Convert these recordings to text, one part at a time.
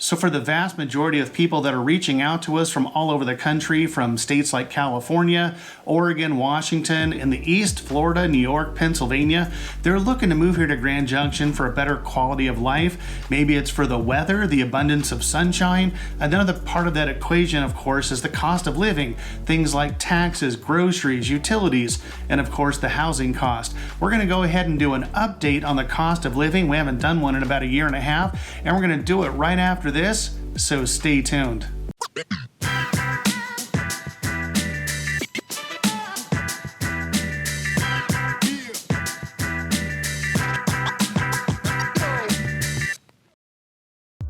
So for the vast majority of people that are reaching out to us from all over the country, from states like California, Oregon, Washington, in the East, Florida, New York, Pennsylvania, they're looking to move here to Grand Junction for a better quality of life. Maybe it's for the weather, the abundance of sunshine. Another part of that equation, of course, is the cost of living. Things like taxes, groceries, utilities, and of course the housing cost. We're going to go ahead and do an update on the cost of living. We haven't done one in about a year and a half, and we're going to do it right after this, so stay tuned.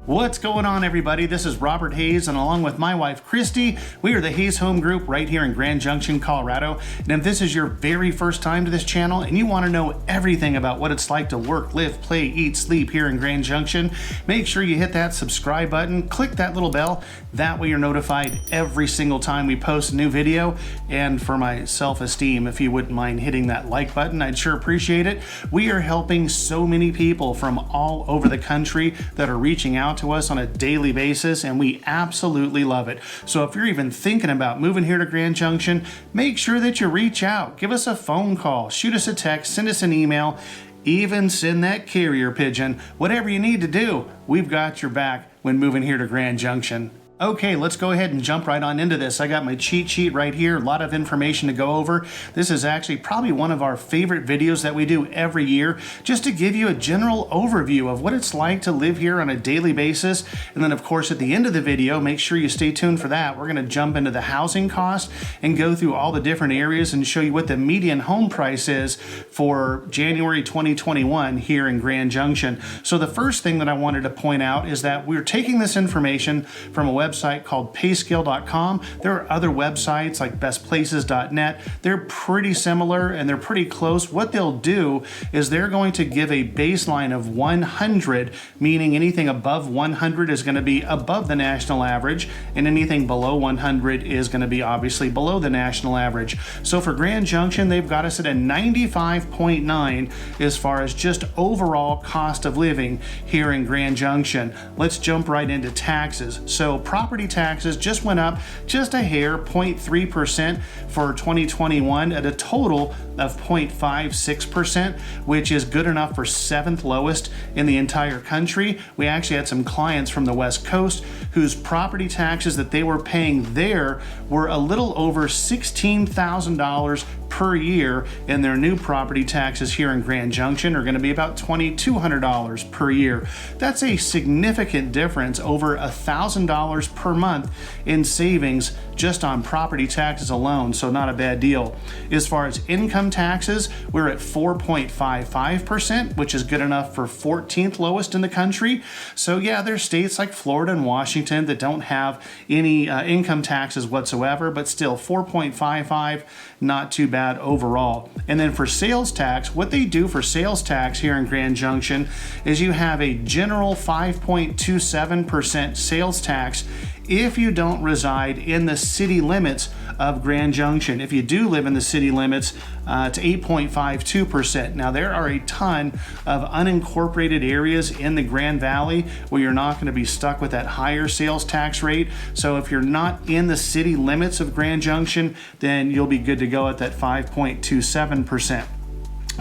What's going on, everybody? This is Robert Hayes, and along with my wife Christie, we are the Hayes Home Group right here in Grand Junction, Colorado. And if this is your very first time to this channel and you want to know everything about what it's like to work, live, play, eat, sleep here in Grand Junction, make sure you hit that subscribe button, click that little bell. That way you're notified every single time we post a new video. And for my self-esteem, if you wouldn't mind hitting that like button, I'd sure appreciate it. We are helping so many people from all over the country that are reaching out to us on a daily basis, and we absolutely love it. So if you're even thinking about moving here to Grand Junction, make sure that you reach out. Give us a phone call, shoot us a text, send us an email, even send that carrier pigeon. Whatever you need to do, we've got your back when moving here to Grand Junction. Okay, let's go ahead and jump right on into this. I got my cheat sheet right here, a lot of information to go over. This is actually probably one of our favorite videos that we do every year, just to give you a general overview of what it's like to live here on a daily basis. And then of course at the end of the video, make sure you stay tuned for that. We're gonna jump into the housing cost and go through all the different areas and show you what the median home price is for January 2021 here in Grand Junction. So the first thing that I wanted to point out is that we're taking this information from a website called payscale.com. There are other websites like bestplaces.net. They're pretty similar and they're pretty close. What they'll do is they're going to give a baseline of 100, meaning anything above 100 is going to be above the national average, and anything below 100 is going to be obviously below the national average. So for Grand Junction, they've got us at a 95.9 as far as just overall cost of living here in Grand Junction. Let's jump right into taxes. So property taxes just went up just a hair, 0.3% for 2021 at a total of 0.56%, which is good enough for 7th lowest in the entire country. We actually had some clients from the West Coast whose property taxes that they were paying there were a little over $16,000 per year, and their new property taxes here in Grand Junction are going to be about $2,200 per year. That's a significant difference, over $1,000 per month in savings just on property taxes alone, so not a bad deal. As far as income taxes, we're at 4.55%, which is good enough for 14th lowest in the country. So yeah, there's states like Florida and Washington that don't have any income taxes whatsoever, but still 4.55, not too bad overall. And then for sales tax, what they do for sales tax here in Grand Junction is you have a general 5.27% sales tax if you don't reside in the city limits of Grand Junction. If you do live in the city limits, it's 8.52%. Now there are a ton of unincorporated areas in the Grand Valley where you're not going to be stuck with that higher sales tax rate. So if you're not in the city limits of Grand Junction, then you'll be good to go at that 5.27%.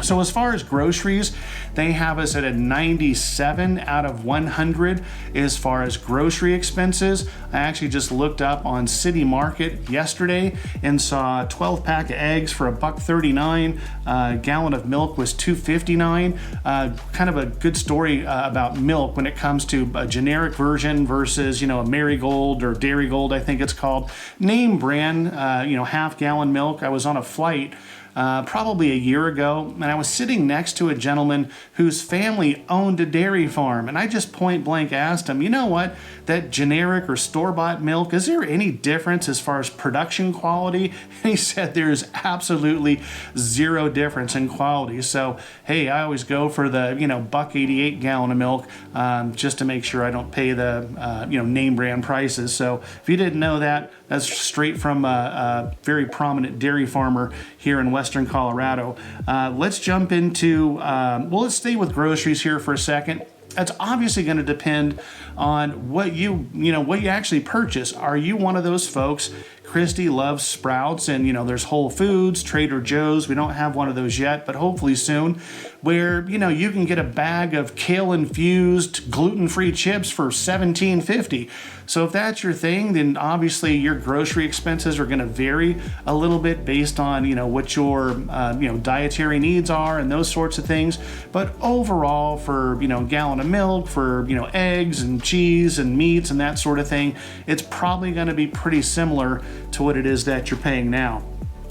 So as far as groceries, they have us at a 97 out of 100 as far as grocery expenses. I actually just looked up on City Market yesterday and saw a 12-pack of eggs for $1.39. A gallon of milk was $2.59. Kind of a good story about milk when it comes to a generic version versus, a Marigold or Dairy Gold, I think it's called. Name brand, half-gallon milk. I was on a flight probably a year ago, and I was sitting next to a gentleman whose family owned a dairy farm, and I just point blank asked him, you know what, that generic or store-bought milk, is there any difference as far as production quality? And he said there's absolutely zero difference in quality. So hey, I always go for the $1.88 gallon of milk just to make sure I don't pay the name brand prices. So if you didn't know that, that's straight from a very prominent dairy farmer here in Western Colorado. Let's jump into, let's stay with groceries here for a second. That's obviously going to depend on what what you actually purchase. Are you one of those folks? Christie loves Sprouts, and there's Whole Foods, Trader Joe's. We don't have one of those yet, but hopefully soon, where you can get a bag of kale infused gluten-free chips for $17.50. So if that's your thing, then obviously your grocery expenses are going to vary a little bit based on what your dietary needs are and those sorts of things. But overall, for a gallon of milk, for eggs and cheese and meats and that sort of thing, it's probably going to be pretty similar to what it is that you're paying now.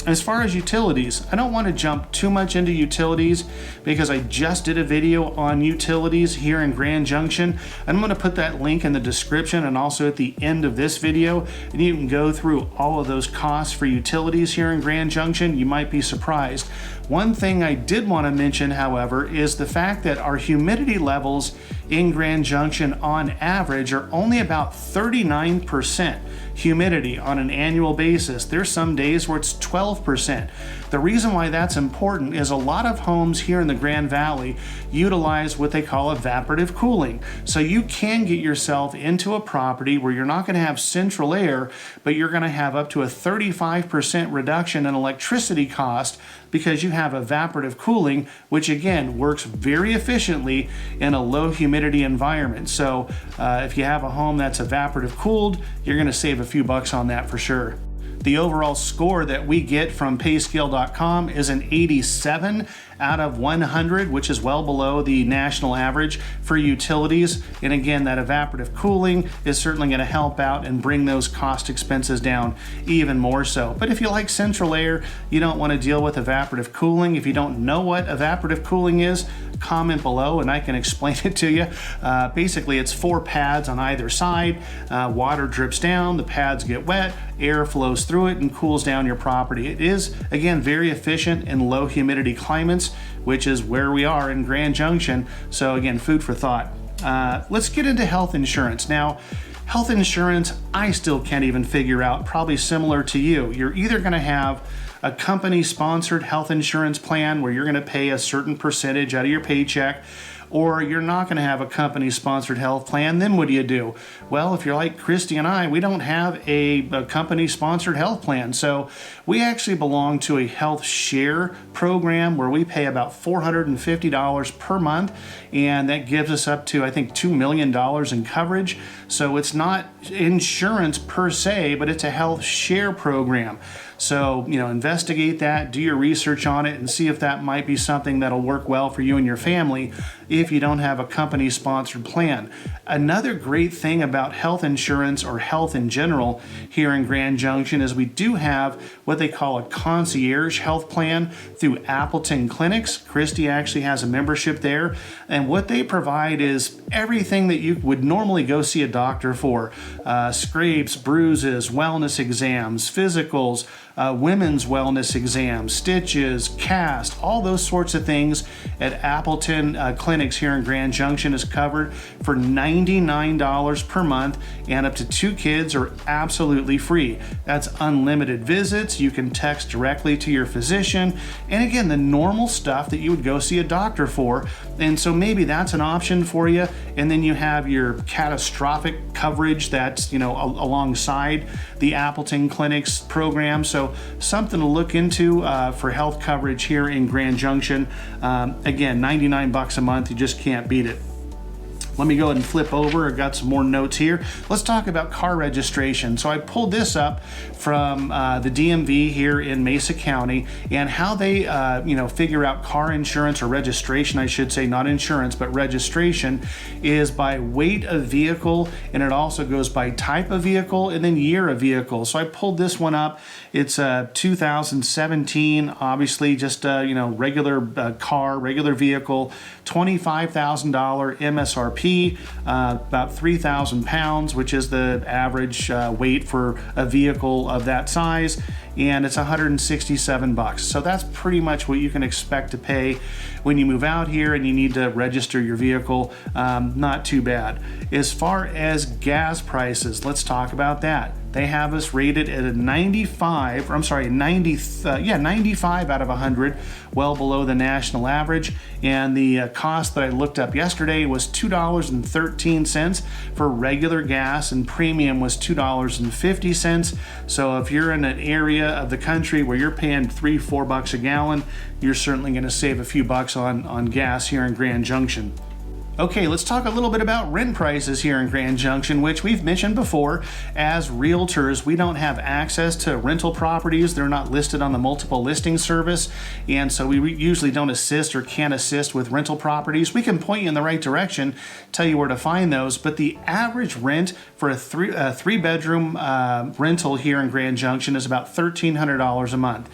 As far as utilities, I don't want to jump too much into utilities because I just did a video on utilities here in Grand Junction. I'm going to put that link in the description and also at the end of this video, and you can go through all of those costs for utilities here in Grand Junction. You might be surprised. One thing I did want to mention, however, is the fact that our humidity levels in Grand Junction on average are only about 39% humidity on an annual basis. There's some days where it's 12%. The reason why that's important is a lot of homes here in the Grand Valley utilize what they call evaporative cooling. So you can get yourself into a property where you're not going to have central air, but you're going to have up to a 35% reduction in electricity cost because you have evaporative cooling, which again works very efficiently in a low humidity environment. So if you have a home that's evaporative cooled, you're going to save a few bucks on that for sure. The overall score that we get from payscale.com is an 87 out of 100, which is well below the national average for utilities. And again, that evaporative cooling is certainly going to help out and bring those cost expenses down even more so. But if you like central air, you don't want to deal with evaporative cooling. If you don't know what evaporative cooling is, comment below and I can explain it to you. Basically, it's 4 pads on either side. Water drips down, the pads get wet, air flows through it and cools down your property. It is, again, very efficient in low humidity climates, which is where we are in Grand Junction. So again, food for thought. Let's get into health insurance. Now, health insurance, I still can't even figure out, probably similar to you. You're either going to have a company-sponsored health insurance plan where you're going to pay a certain percentage out of your paycheck, or you're not going to have a company-sponsored health plan. Then what do? Well, if you're like Christy and I, we don't have a company-sponsored health plan. So we actually belong to a health share program where we pay about $450 per month, and that gives us up to, I think, $2 million in coverage. So it's not insurance per se, but it's a health share program. So, investigate that, do your research on it, and see if that might be something that'll work well for you and your family if you don't have a company-sponsored plan. Another great thing about health insurance or health in general here in Grand Junction is we do have what they call a concierge health plan through Appleton Clinics. Christy actually has a membership there, and what they provide is everything that you would normally go see a doctor for. Scrapes, bruises, wellness exams, physicals, women's wellness exams, stitches, cast, all those sorts of things at Appleton Clinics here in Grand Junction is covered for $99 per month, and up to 2 kids are absolutely free. That's unlimited visits. You can text directly to your physician, and again, the normal stuff that you would go see a doctor for. And so maybe that's an option for you. And then you have your catastrophic coverage that's alongside the Appleton Clinics program. So something to look into for health coverage here in Grand Junction. Again, $99 a month, you just can't beat it. Let me go ahead and flip over. I've got some more notes here. Let's talk about car registration. So I pulled this up from the DMV here in Mesa County, and how they figure out car insurance, or registration, I should say, not insurance, but registration, is by weight of vehicle, and it also goes by type of vehicle and then year of vehicle. So I pulled this one up. It's a 2017, obviously just regular car, regular vehicle, $25,000 MSRP. About 3,000 pounds, which is the average weight for a vehicle of that size, and it's $167. So that's pretty much what you can expect to pay when you move out here and you need to register your vehicle. Not too bad. As far as gas prices, let's talk about that. they have us rated at a 95, or I'm sorry, 95 out of 100, well below the national average. And the cost that I looked up yesterday was $2.13 for regular gas, and premium was $2.50. So if you're in an area of the country where you're paying $3-4 a gallon, you're certainly going to save a few bucks on gas here in Grand Junction. Okay, let's talk a little bit about rent prices here in Grand Junction, which we've mentioned before. As realtors, we don't have access to rental properties. They're not listed on the multiple listing service, and so we usually don't assist or can't assist with rental properties. We can point you in the right direction, tell you where to find those, but the average rent for a three-bedroom rental here in Grand Junction is about $1,300 a month.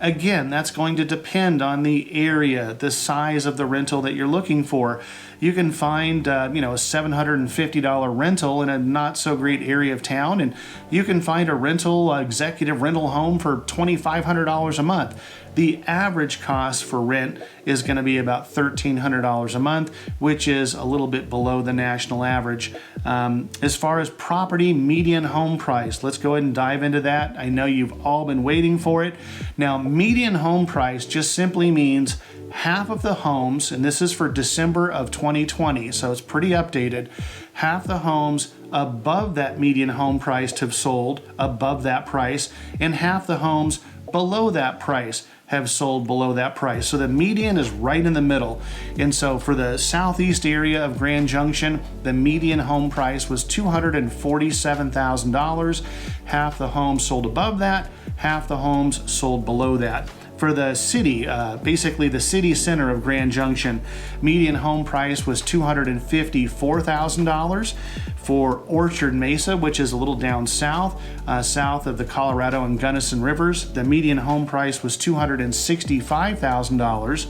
Again, that's going to depend on the area, the size of the rental that you're looking for. You can find, a $750 rental in a not so great area of town, and you can find a rental, executive rental home for $2,500 a month. The average cost for rent is going to be about $1,300 a month, which is a little bit below the national average. As far as property median home price, let's go ahead and dive into that. I know you've all been waiting for it. Now, median home price just simply means half of the homes, and this is for December of 2020, so it's pretty updated, half the homes above that median home price have sold above that price, and half the homes below that price have sold below that price. So the median is right in the middle. And so for the southeast area of Grand Junction, the median home price was $247,000. Half the homes sold above that, half the homes sold below that. For the city, basically the city center of Grand Junction, median home price was $254,000. For Orchard Mesa, which is a little down south, south of the Colorado and Gunnison Rivers, the median home price was $265,000.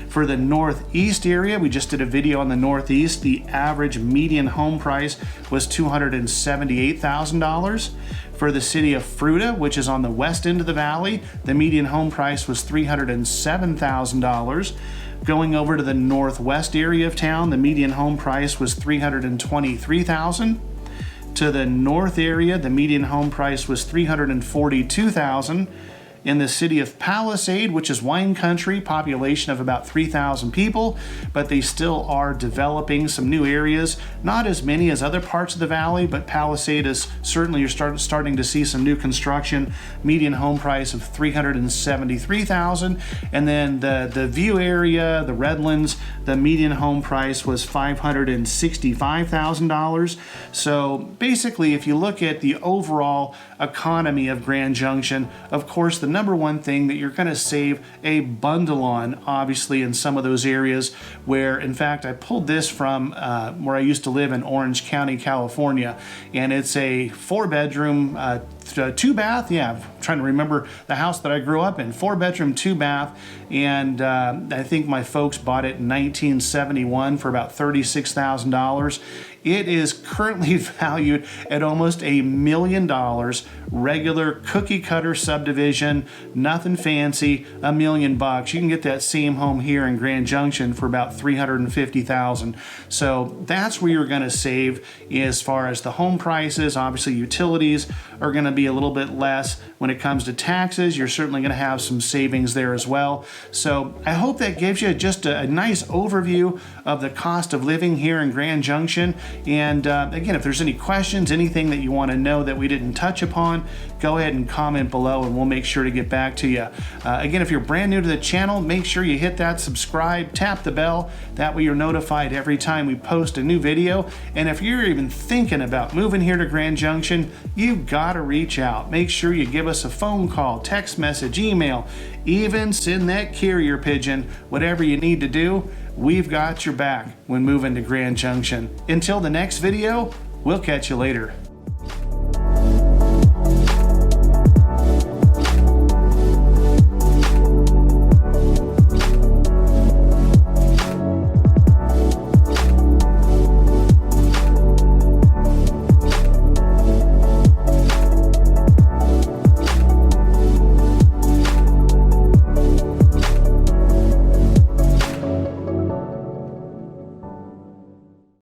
For the northeast area, we just did a video on the northeast, the average median home price was $278,000. For the city of Fruita, which is on the west end of the valley, the median home price was $307,000. Going over to the northwest area of town, the median home price was $323,000. To the north area, the median home price was $342,000. In the city of Palisade, which is wine country, population of about 3,000 people, but they still are developing some new areas. Not as many as other parts of the valley, but Palisade is certainly, you're starting to see some new construction. Median home price of $373,000. And then the View area, the Redlands, the median home price was $565,000. So basically, if you look at the overall economy of Grand Junction, of course, the number one thing that you're going to save a bundle on, obviously, in some of those areas where, in fact, I pulled this from where I used to live in Orange County, California, and it's a 4-bedroom, 2-bath. Yeah, I'm trying to remember the house that I grew up in. 4-bedroom, 2-bath, and I think my folks bought it in 1971 for about $36,000. It is currently valued at almost $1 million. Regular cookie cutter subdivision, nothing fancy, $1 million. You can get that same home here in Grand Junction for about $350,000. So that's where you're going to save as far as the home prices. Obviously, utilities are going to be a little bit less. When it comes to taxes, you're certainly going to have some savings there as well. So I hope that gives you just a nice overview of the cost of living here in Grand Junction. And again, if there's any questions, anything that you want to know that we didn't touch upon, go ahead and comment below and we'll make sure to get back to you. Again, if you're brand new to the channel, make sure you hit that subscribe, tap the bell. That way you're notified every time we post a new video. And if you're even thinking about moving here to Grand Junction, you've got to reach out. Make sure you give us a phone call, text message, email, even send that carrier pigeon, whatever you need to do. We've got your back when moving to Grand Junction. Until the next video, we'll catch you later.